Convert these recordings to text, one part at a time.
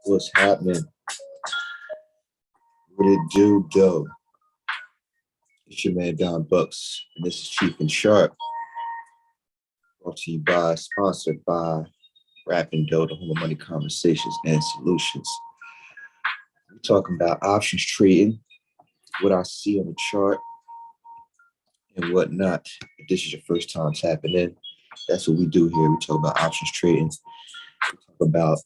What's happening? What it do? It's your man Don Bucks, and this is Cheef and Sharp. Brought to you by, sponsored by Rapping Dough, the Home of Money Conversations and Solutions. We're talking about options trading, what I see on the chart, and whatnot. If this is your first time tapping in, that's what we do here. We talk about options trading. We talk about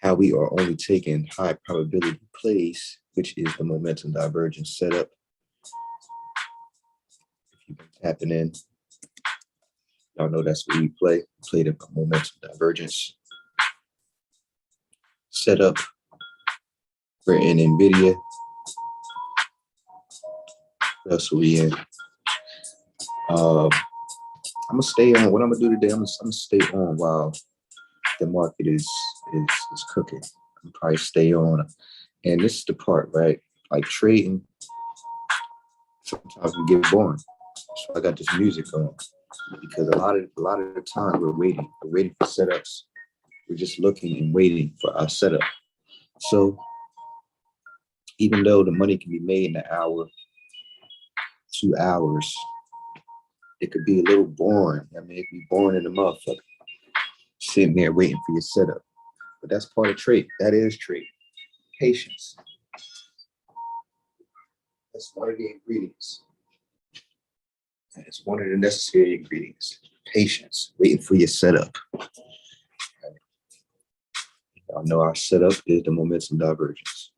how we are only taking high probability plays, which is the momentum divergence setup. If you've been tapping in, y'all know that's what we play. We play the momentum divergence setup. We're in NVIDIA. That's what we in. I'm gonna stay on. What I'm gonna do today, I'm gonna stay on while the market is cooking. I'm probably stay on. And this is the part, right? Like trading, sometimes we get boring. So I got this music on because a lot of the time we're waiting for setups. We're just looking and waiting for our setup. So even though the money can be made in an hour, 2 hours, it could be a little boring. I mean, it could be boring in the motherfucker, sitting there waiting for your setup. But that's part of trade. That is trade. Patience. That's one of the ingredients. And it's one of the necessary ingredients. Patience. Waiting for your setup. Y'all know our setup is the momentum divergence.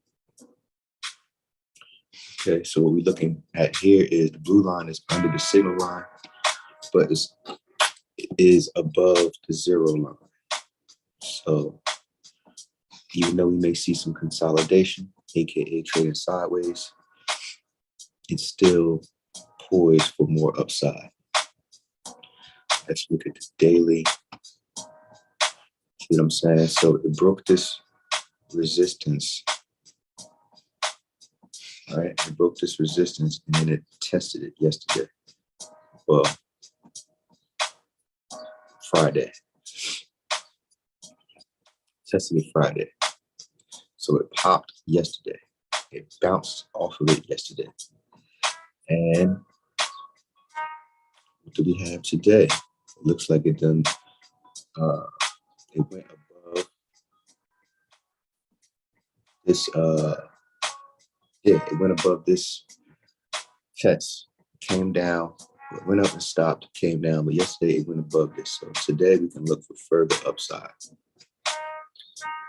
Okay, so what we're looking at here is the blue line is under the signal line, but it is above the zero line. So even though we may see some consolidation, aka trading sideways, it's still poised for more upside. Let's look at the daily. See what I'm saying? So it broke this resistance. All right, it broke this resistance and then it tested it yesterday. Well, Friday. Tested it Friday. So it popped yesterday. It bounced off of it yesterday. And what do we have today? It looks like it done, it went above this, it went above this test, came down, it went up and stopped, came down, but yesterday it went above this. So today we can look for further upside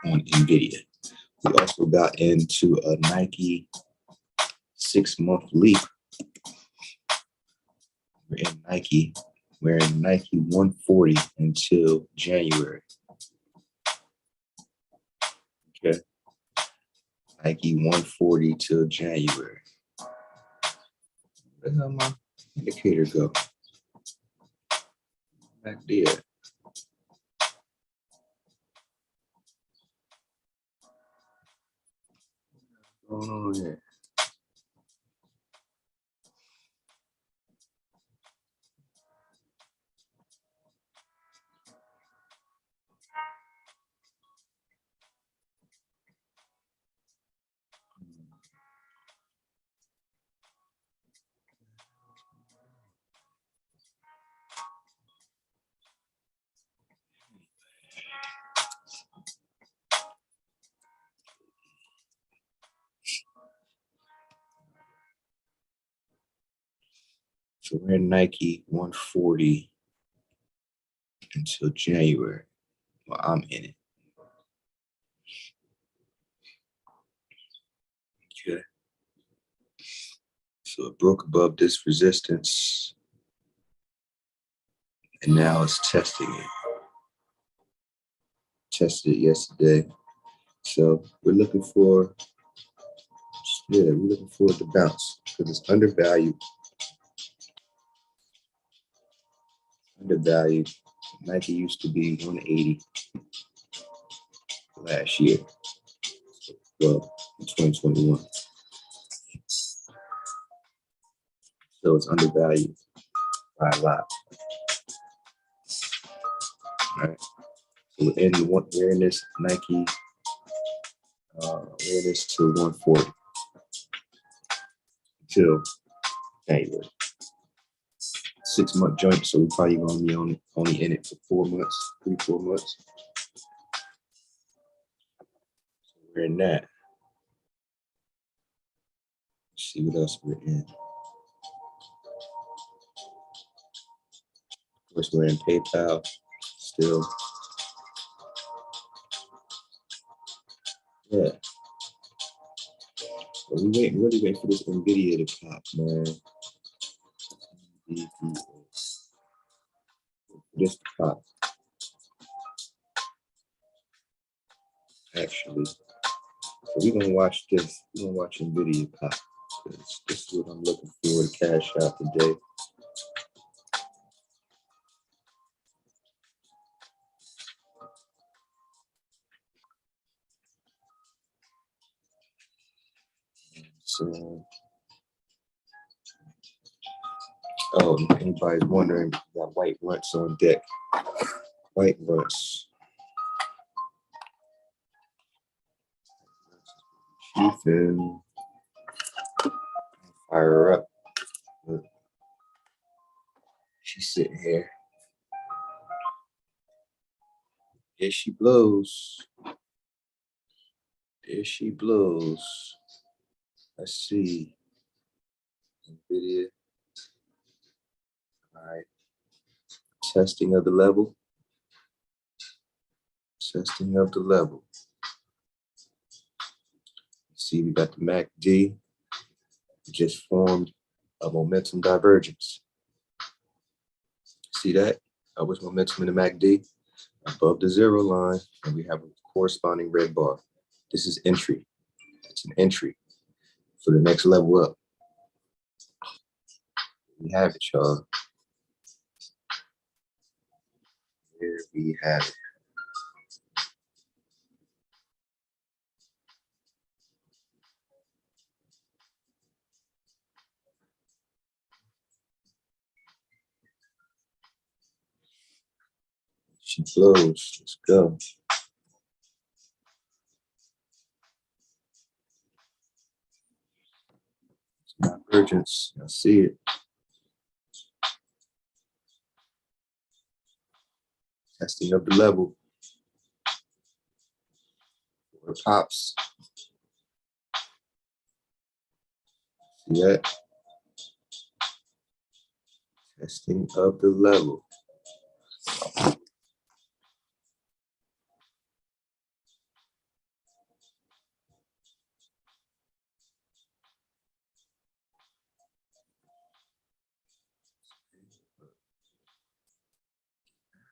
on NVIDIA. We also got into a Nike 6-month leap. We're in Nike 140 until January. Okay. Nike 140 till January. Where the hell my indicator go? Back there. What's going on here? So we're in Nike 140 until January. Well, I'm in it. Okay. So it broke above this resistance. And now it's testing it. Tested it yesterday. So we're looking for, we're looking for it to bounce because it's undervalued. Undervalued. Nike used to be 180 last year. Well, in 2021. So it's undervalued by a lot. All right. We're in this Nike, we're in this to 140 until January. 6-month joint, so we're probably gonna be only in it for 4 months, 3-4 months. So we're in that. Let's see what else we're in. Of course, we're in PayPal still. Yeah. But we really waiting for this NVIDIA to pop, man. This to pop. Actually. So we're gonna watch this. We're gonna watch NVIDIA pop. This is what I'm looking for to cash out today. So, oh, anybody's wondering, we got white runts on deck. White runts. Cheef and fire her up. She's sitting here. There she blows. There she blows. Let's see. NVIDIA. All right. Testing of the level. Testing of the level. See, we got the MACD. Just formed a momentum divergence. See that? What's momentum in the MACD? Above the 0 line, and we have a corresponding red bar. This is entry. It's an entry for the next level up. We have it, y'all. Here we have it. She flows. Let's go. Divergence. I see it. Testing of the level. Where it pops. See that? Testing of the level.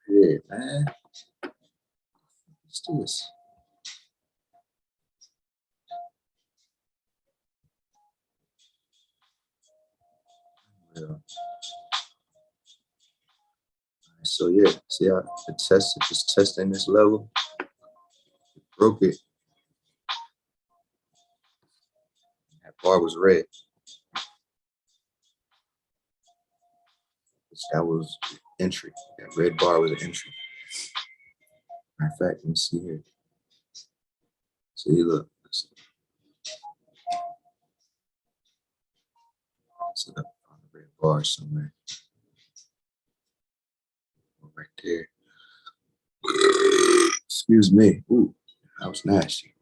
Yeah, man. Let's do this. Yeah. So yeah, see how the test is just testing this level. Broke it. That bar was red. That was entry. That red bar was an entry. Matter of fact, let me see here. See, look. It's up on the red bar somewhere. Right there. Excuse me. Ooh, that was nasty.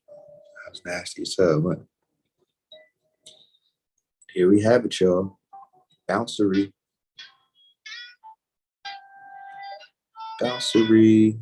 That was nasty as hell. What? Here we have it, y'all. Bouncery. Bouncery.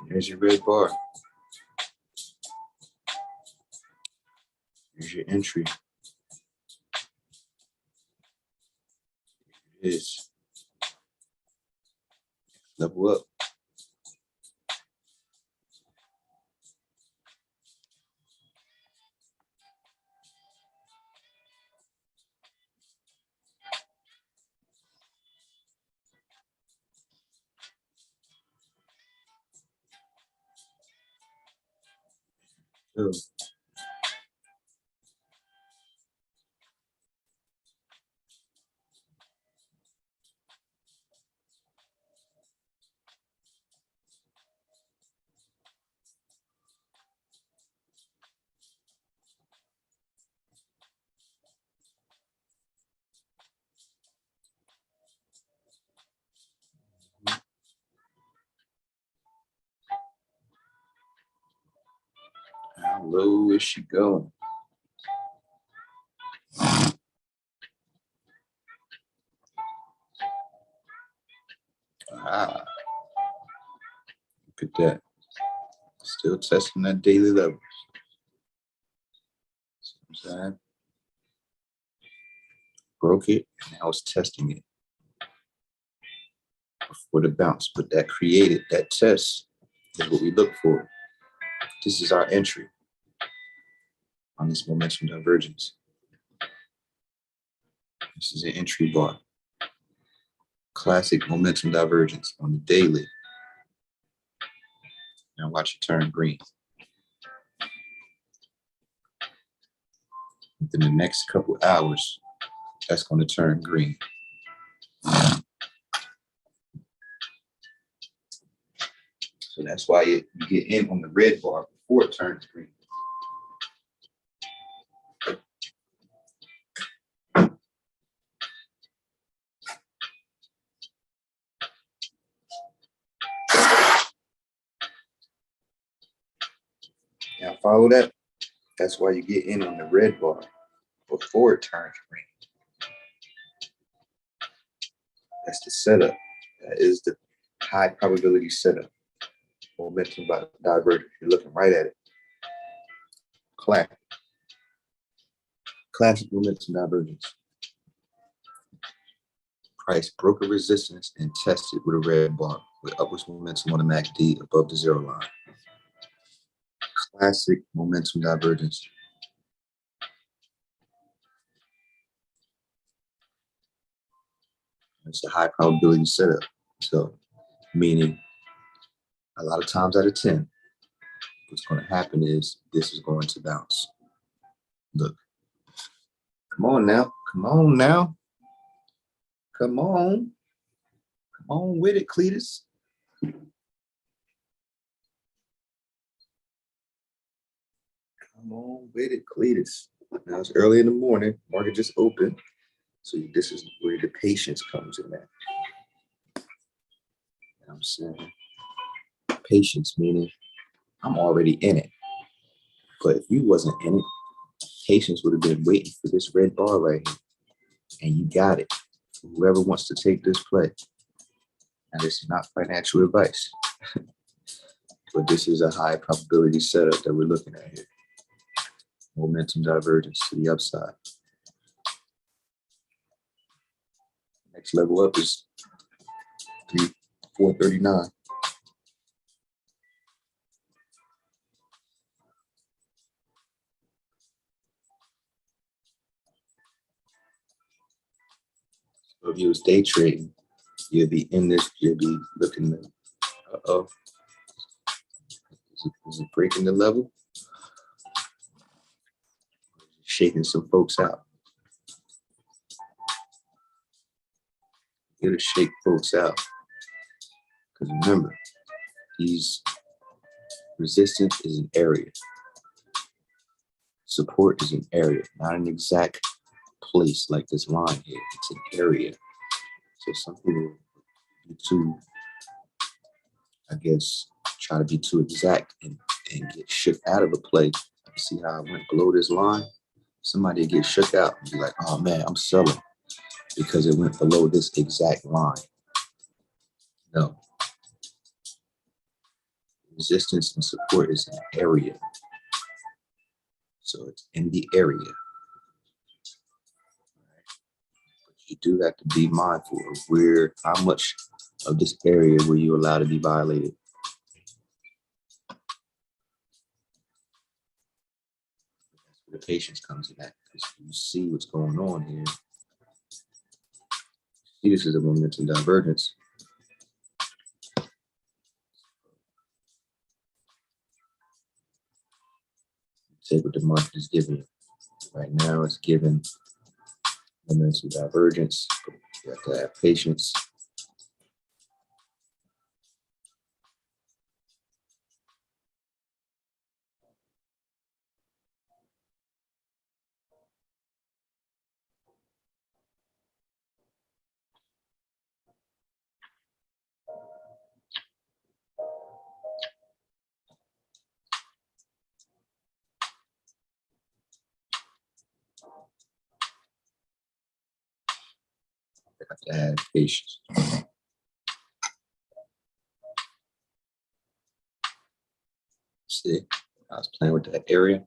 Here's your red bar. Here's your entry. It is. Level up. So how low is she going? Ah, look at that. Still testing that daily level. See what I'm saying? Broke it, and now it's testing it before the bounce. But that created, that test is what we look for. This is our entry on this momentum divergence. This is an entry bar. Classic momentum divergence on the daily. Now watch it turn green. Within the next couple hours, that's going to turn green. So that's why you get in on the red bar before it turns green. Now follow that. That's why you get in on the red bar before it turns green. That's the setup. That is the high probability setup. Momentum divergence. You're looking right at it. Classic momentum divergence. Price broke a resistance and tested with a red bar with upwards momentum on the MACD above the zero line. Classic momentum divergence. It's a high probability setup. So, meaning a lot of times out of 10, what's going to happen is this is going to bounce. Look. Come on now. Come on now. Come on. Come on with it, Cletus. Come on with it, Cletus. Now it's early in the morning. Market just opened. So this is where the patience comes in at. You know what I'm saying? Patience meaning I'm already in it. But if you wasn't in it, patience would have been waiting for this red bar right here. And you got it. Whoever wants to take this play. Now this is not financial advice. But this is a high probability setup that we're looking at here. Momentum divergence to the upside. Next level up is 439. So if you was day trading, you'll be in this, you'll be looking at, uh-oh. Is it breaking the level? Shaking some folks out. It'll shake folks out. Because remember, these resistance is an area. Support is an area, not an exact place like this line here. It's an area. So some people be too, I guess, try to be too exact and get shook out of a play. See how I went below this line? Somebody get shook out and be like, oh man, I'm selling because it went below this exact line. No. Resistance and support is an area. So it's in the area. But you do have to be mindful of how much of this area were you allowed to be violated. That's where the patience comes in that, because you see what's going on here. See, this is a momentum divergence. take what the market is giving you. Right now, it's giving momentum divergence. You have to have patience. You have to have patience. See, I was playing with that area.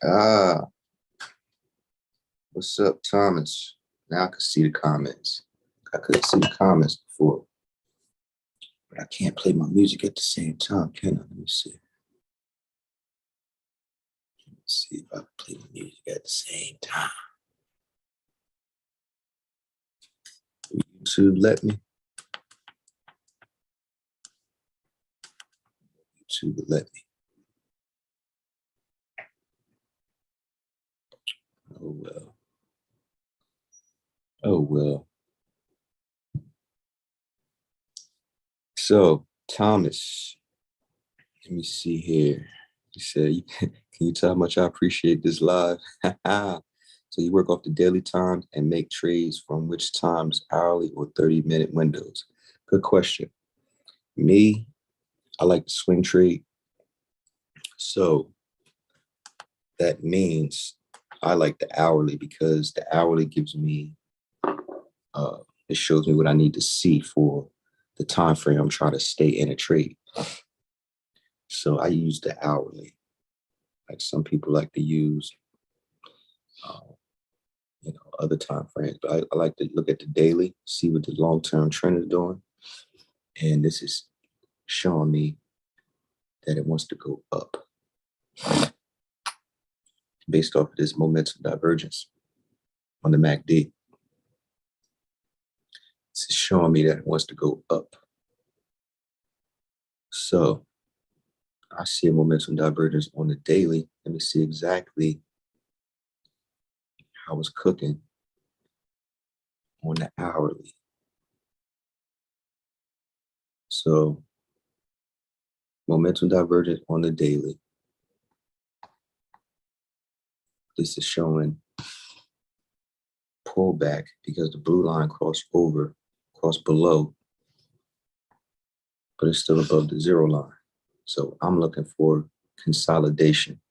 Ah, what's up, Thomas? Now I can see the comments. I couldn't see the comments before, but I can't play my music at the same time, can I? Let me see. Let's see if I can play the music at the same time. YouTube let me. YouTube let me. Oh well. Oh well. So Thomas, let me see here. He said, "Can you tell how much I appreciate this live?" So you work off the daily times and make trades from which times, hourly or 30-minute windows? Good question. Me, I like to swing trade. So that means I like the hourly because the hourly gives me, it shows me what I need to see for the time frame I'm trying to stay in a trade. So I use the hourly. Like some people like to use, other time frames, but I like to look at the daily, see what the long-term trend is doing. And this is showing me that it wants to go up based off of this momentum divergence on the MACD. This is showing me that it wants to go up. So I see a momentum divergence on the daily. Let me see exactly how it's cooking on the hourly. So momentum divergence on the daily. This is showing pullback because the blue line crossed below, but it's still above the zero line. So I'm looking for consolidation.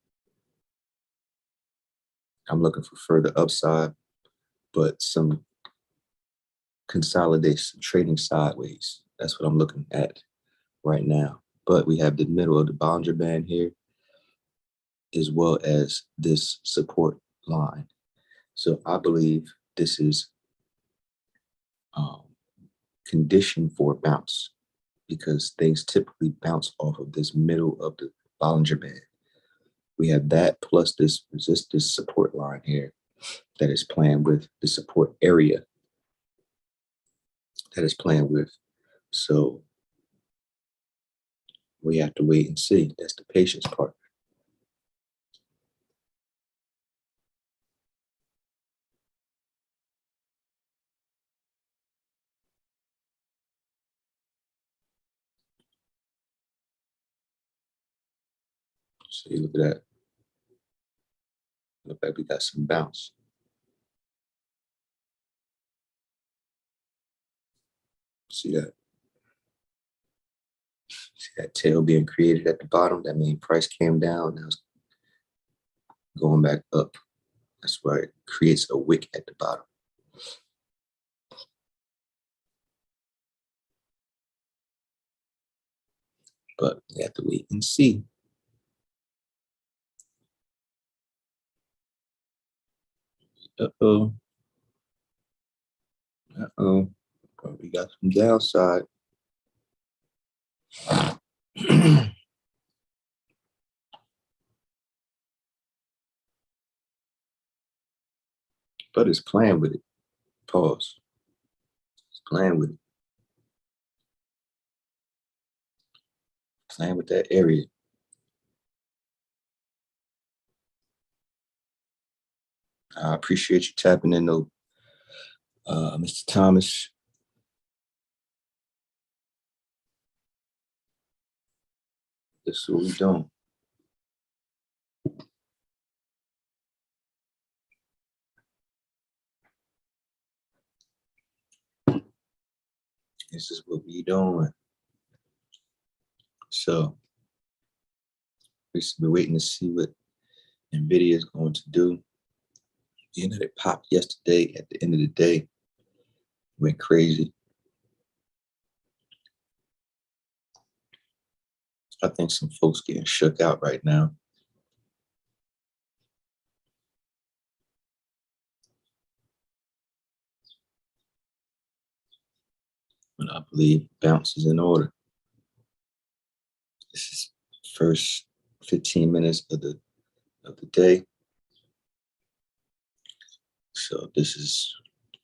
I'm looking for further upside, but some consolidation, trading sideways. That's what I'm looking at right now. But we have the middle of the Bollinger Band here, as well as this support line. So I believe this is conditioned for a bounce because things typically bounce off of this middle of the Bollinger Band. We have that plus this resistance support line here that is playing with the support area that is playing with. So we have to wait and see. That's the patience part. See, look at that. Look like we got some bounce. See that? See that tail being created at the bottom? That means price came down. Now it's going back up. That's why it creates a wick at the bottom. but we have to wait and see. Uh-oh. Uh-oh. We got some downside. But it's playing with it. Pause. It's playing with it. Playing with that area. I appreciate you tapping in though, Mr. Thomas. This is what we doing. This is what we doing. So we're waiting to see what NVIDIA is going to do. You know, they popped yesterday. At the end of the day, went crazy. I think some folks getting shook out right now. But I believe bounce is in order. This is first 15 minutes of the day. So this is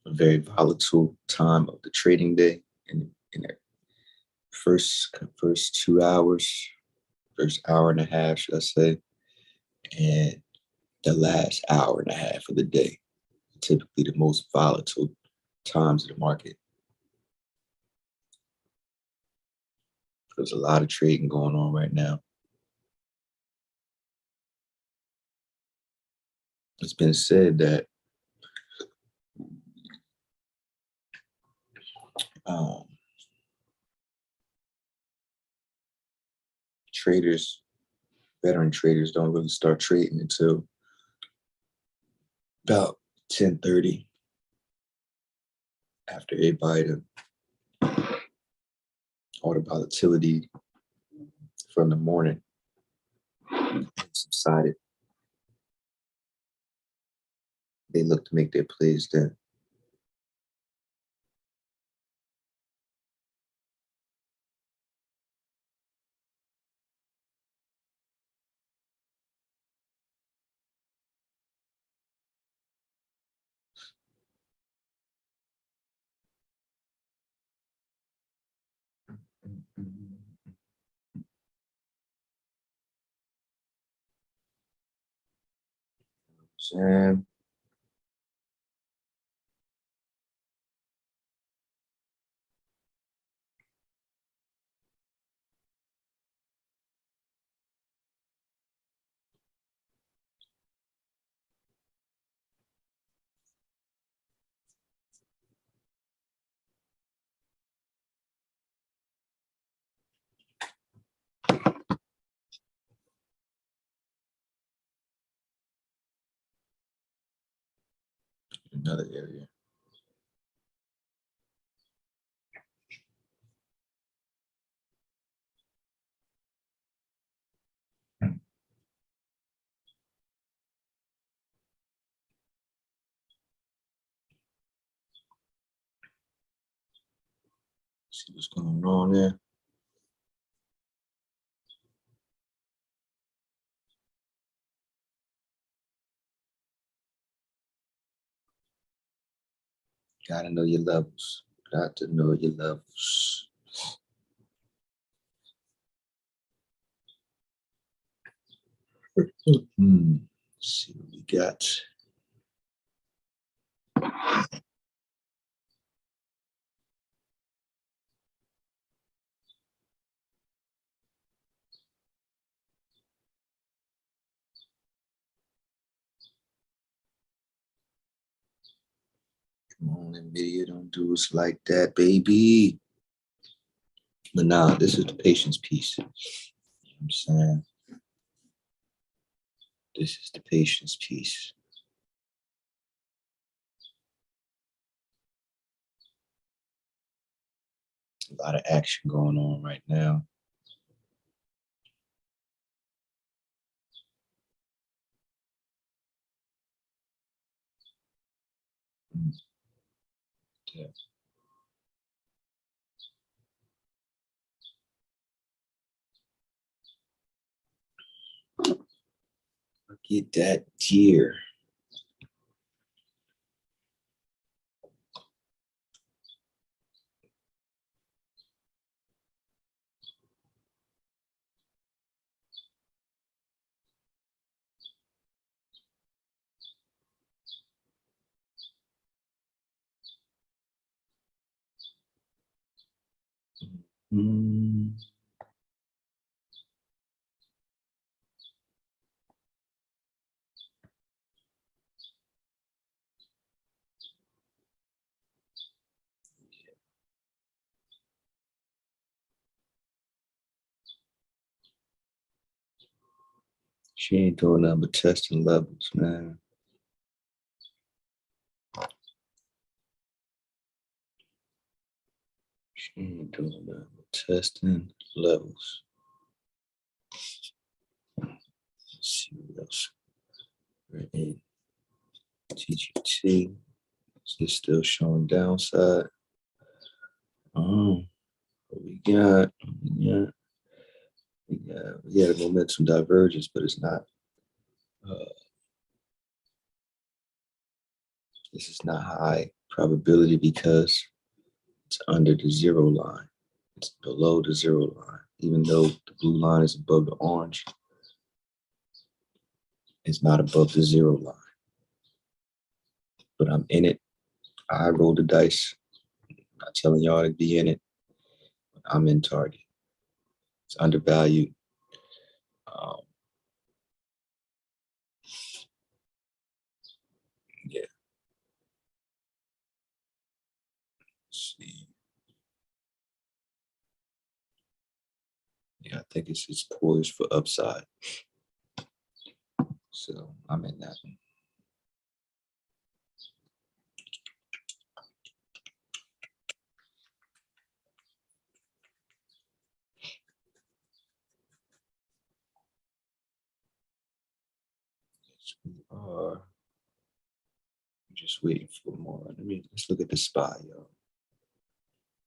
a very volatile time of the trading day. In the first 2 hours, first hour and a half, should I say, and the last hour and a half of the day, typically the most volatile times of the market. There's a lot of trading going on right now. It's been said that traders, veteran traders, don't really start trading until about 10:30, after everybody, all the volatility from the morning subsided. They look to make their plays then. Sam. Another area. See what's going on there. Gotta know your levels. Got to know your levels. Let's see what we got. Come on, NVIDIA, don't do us like that, baby. But nah, this is the patience piece. You know what I'm saying? This is the patience piece. A lot of action going on right now. Yeah. Get that deer. Mm. She ain't doing nothing but testing levels, man. She ain't doing nothing but testing levels. Let's see what else. We're in TGT. Is this still showing downside? Oh, what we got? We got a momentum divergence, but it's not. This is not high probability because it's under the zero line. It's below the zero line. Even though the blue line is above the orange, it's not above the zero line. But I'm in it. I roll the dice. I'm not telling y'all to be in it. I'm in target. It's undervalued. Yeah. Let's see. Yeah, I think it's poised for upside. So I'm in that one. Yes, we are just waiting for more. Let's look at the SPY, yo.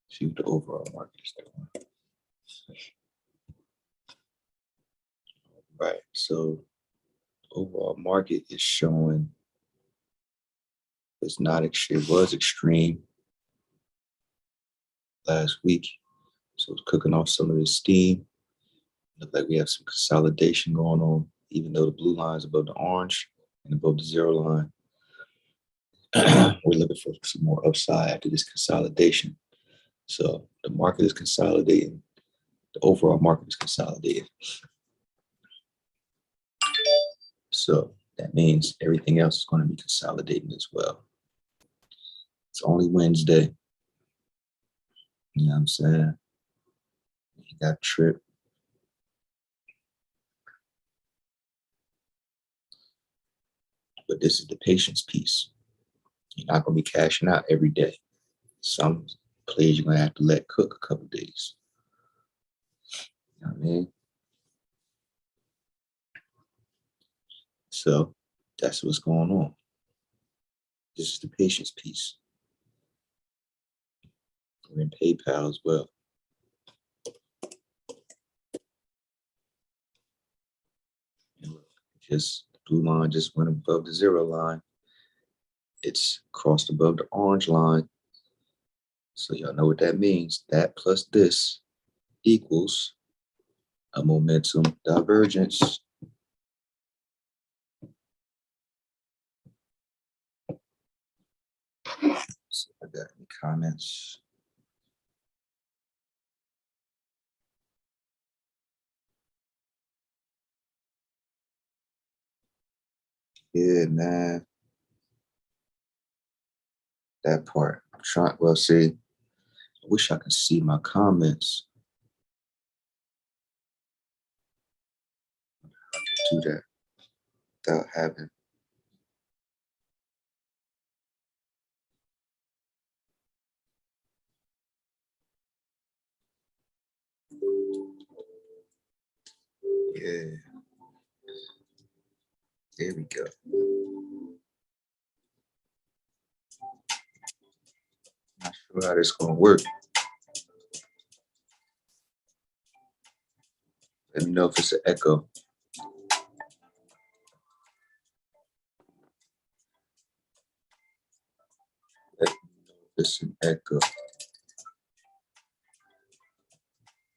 See what the overall market is doing. Right. So overall market is showing it's not extreme. It was extreme last week. So it's cooking off some of the steam. Look like we have some consolidation going on, even though the blue line is above the orange and above the zero line. We're looking for some more upside after this consolidation. So the market is consolidating. The overall market is consolidating. So that means everything else is going to be consolidating as well. It's only Wednesday. You know what I'm saying? You got tripped. But this is the patience piece. You're not going to be cashing out every day. Some plays you're going to have to let cook a couple days. You know what I mean? So that's what's going on. This is the patience piece. We're in PayPal as well. And look, just the blue line just went above the zero line. It's crossed above the orange line. So y'all know what that means. That plus this equals a momentum divergence. So I got any comments? Yeah, man. That part. I'm trying. Well, see, I wish I could see my comments. I could do that without having. Yeah. There we go. sure how this gonna work. Let me know if it's an echo. Let me know if it's an echo.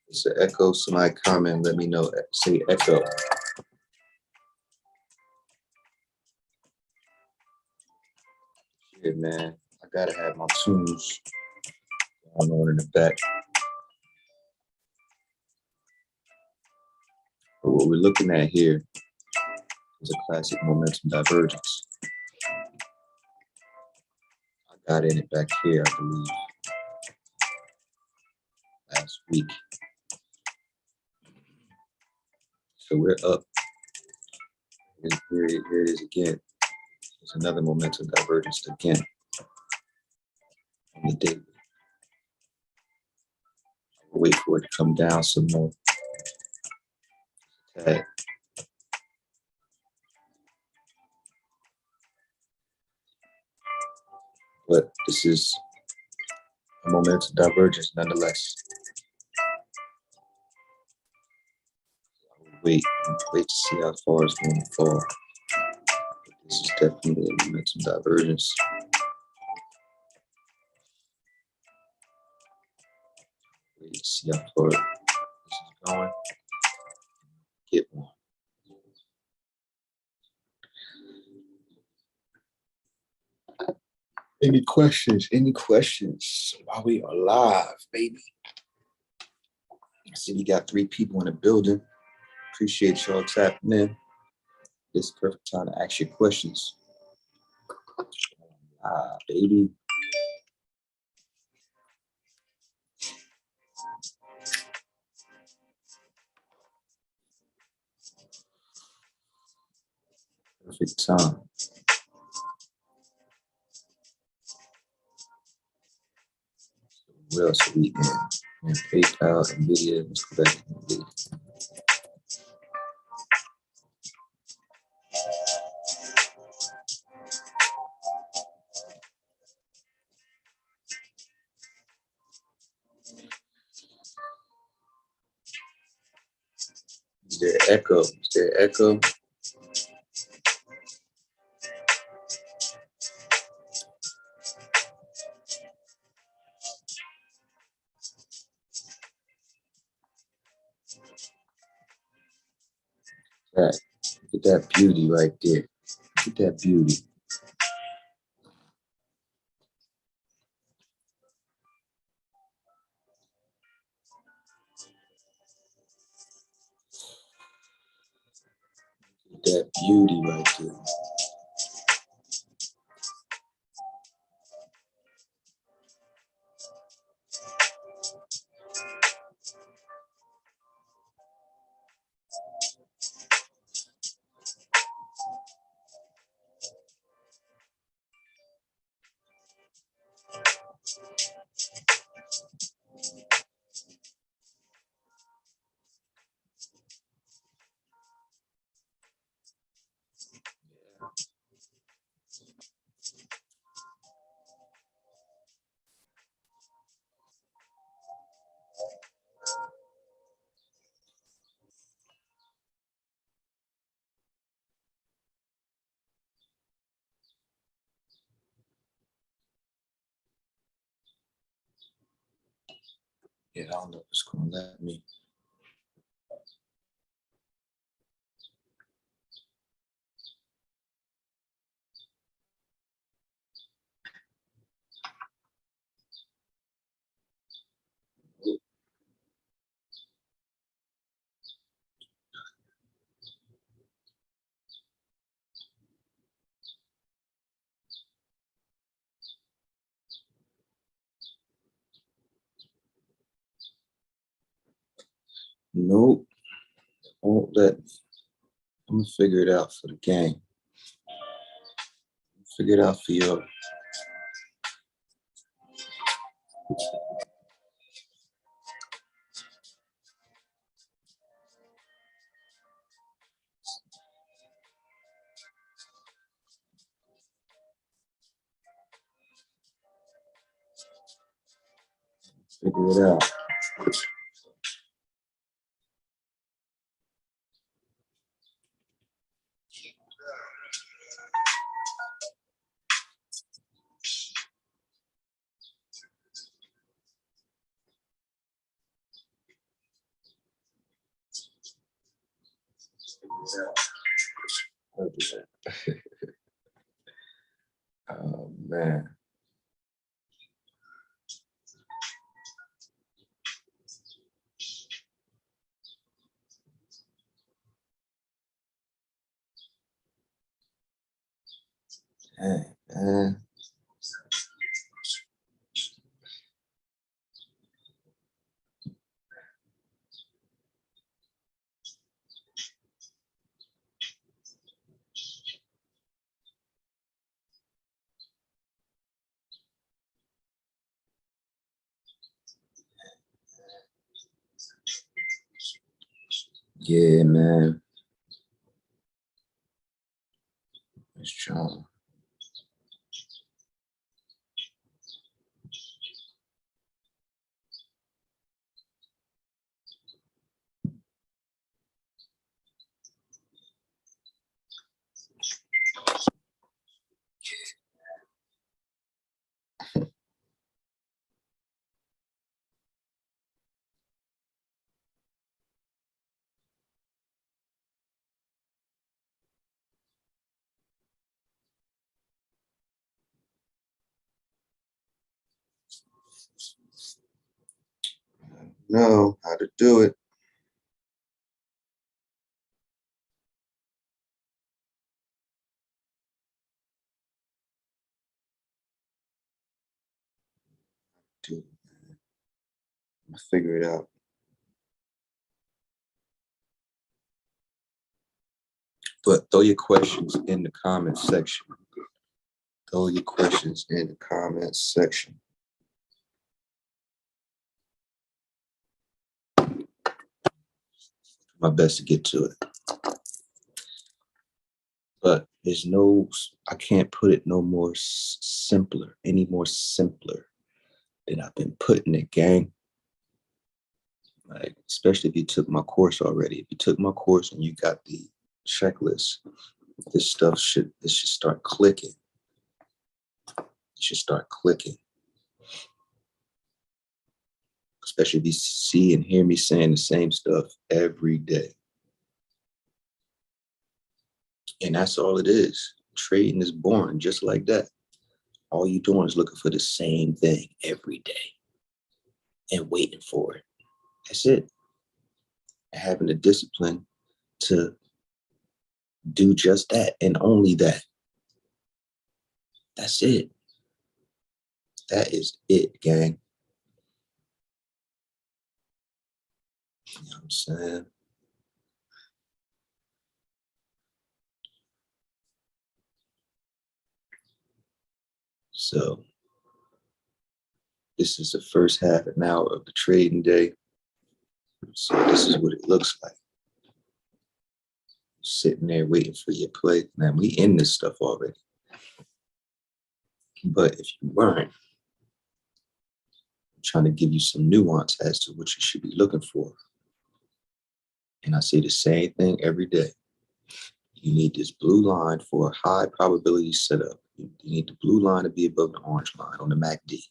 It's an echo. Somebody comment. Let me know. Say echo. Yeah, man. I gotta have my tunes going on in the back. But what we're looking at here is a classic momentum divergence. I got in it back here, I believe, last week. So we're up. And here it is again. There's another momentum divergence again on the daily. I'll wait for it to come down some more. Okay. But this is a momentum divergence nonetheless. Wait to see how far it's going to fall. But this is definitely a momentum divergence. Wait to see how far this is going. Get one. Any questions? Any questions while we are live, baby? I see we got 3 people in the building. Appreciate y'all tapping in. This is the perfect time to ask your questions. Baby. Perfect time. What else are we in? PayPal, NVIDIA, let's go back to NVIDIA. Is there echo? Is there echo? That. Look at that beauty right there. Look at that beauty. Look at that beauty right there. Yeah, I don't know if it's gonna let me. Nope, won't let me. I'm gonna figure it out for the game. Figure it out for you. figure it out. I'll do that. Oh man. Dang, man. Yeah, man. It's John. Know how to do it. I'll figure it out. But throw your questions in the comments section. Throw your questions in the comments section. My best to get to it. But there's no, I can't put it no more simpler, any more simpler than I've been putting it, gang. Like, especially if you took my course already. If you took my course and you got the checklist, this should start clicking. It should start clicking. Especially if you see and hear me saying the same stuff every day. And that's all it is. Trading is boring, just like that. All you're doing is looking for the same thing every day and waiting for it. That's it. And having the discipline to do just that and only that. That's it. That is it, gang. You know what I'm saying? So this is the first half an hour of the trading day. So this is what it looks like. Sitting there waiting for your play. Man, we in this stuff already. But if you weren't, I'm trying to give you some nuance as to what you should be looking for. And I say the same thing every day. You need this blue line for a high probability setup. You need the blue line to be above the orange line on the MACD.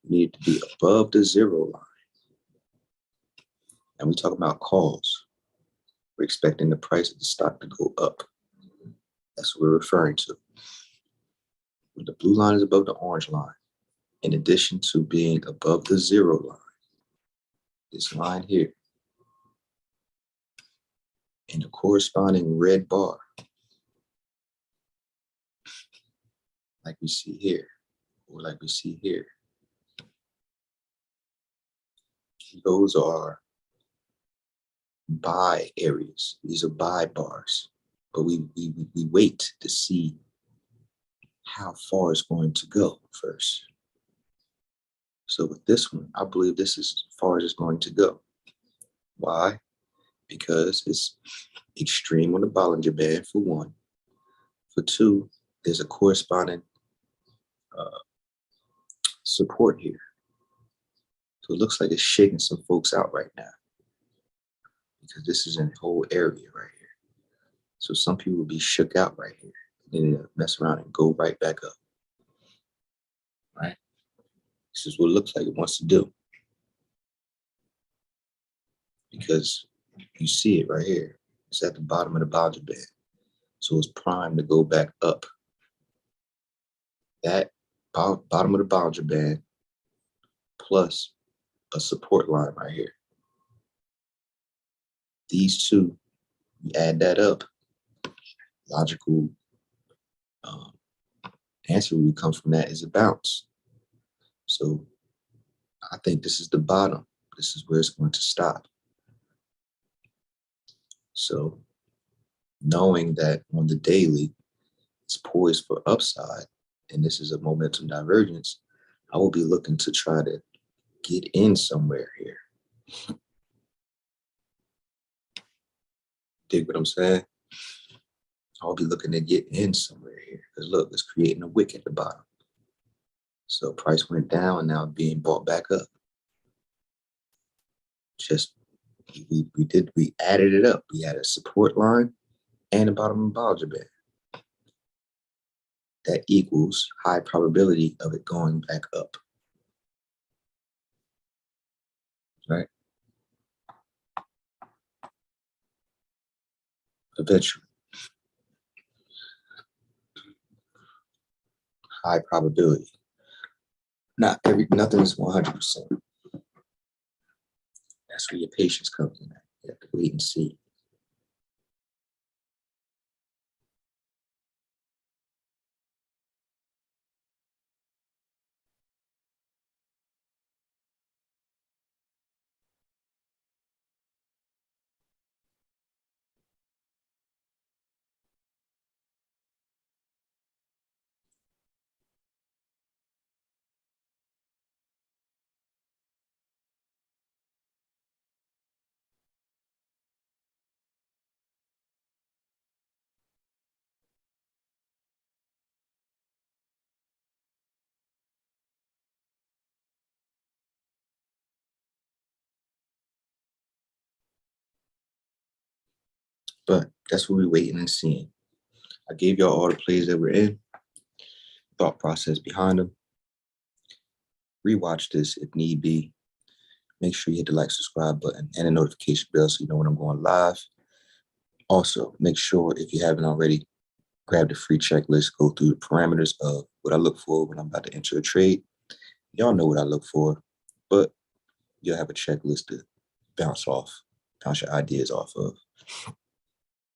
You need it to be above the 0 line. And we talk about calls. We're expecting the price of the stock to go up. That's what we're referring to. When the blue line is above the orange line, in addition to being above the 0 line, this line here, and the corresponding red bar, like we see here, or like we see here, those are buy areas. These are buy bars. But we wait to see how far it's going to go first. So with this one, I believe this is as far as it's going to go. Why? Because it's extreme on the Bollinger Band, for one. For two, there's a corresponding support here. So it looks like it's shaking some folks out right now because this is in the whole area right here. So some people will be shook out right here. And then mess around and go right back up. Right? This is what it looks like it wants to do. Because you see it right here. It's at the bottom of the boundary band. So it's primed to go back up. That bottom of the boundary band plus a support line right here. These two, you add that up, logical answer that comes from that is a bounce. So I think this is the bottom. This is where it's going to stop. So knowing that on the daily, it's poised for upside, and this is a momentum divergence, I will be looking to try to get in somewhere here. Dig what I'm saying? I'll be looking to get in somewhere here. Because look, it's creating a wick at the bottom. So price went down and now being bought back up. Just we added it up. We had a support line and a bottom of the Bollinger Band. That equals high probability of it going back up. Right? Eventually. High probability. Nothing is 100%. That's where your patience comes in. You have to wait and see. But that's what we're waiting and seeing. I gave y'all all the plays that we're in, thought process behind them. Rewatch this if need be. Make sure you hit the like, subscribe button and the notification bell so you know when I'm going live. Also, make sure if you haven't already, grab the free checklist, go through the parameters of what I look for when I'm about to enter a trade. Y'all know what I look for, but you'll have a checklist to bounce your ideas off of.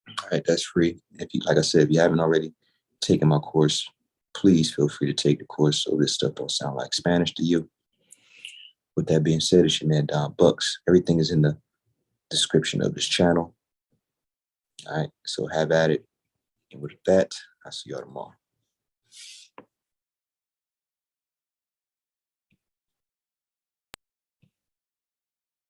All right, that's free. If you, like I said, if you haven't already taken my course, please feel free to take the course so this stuff don't sound like Spanish to you. With that being said, it's your man Don Bucks. Everything is in the description of this channel. All right, so have at it. And with that, I'll see y'all tomorrow.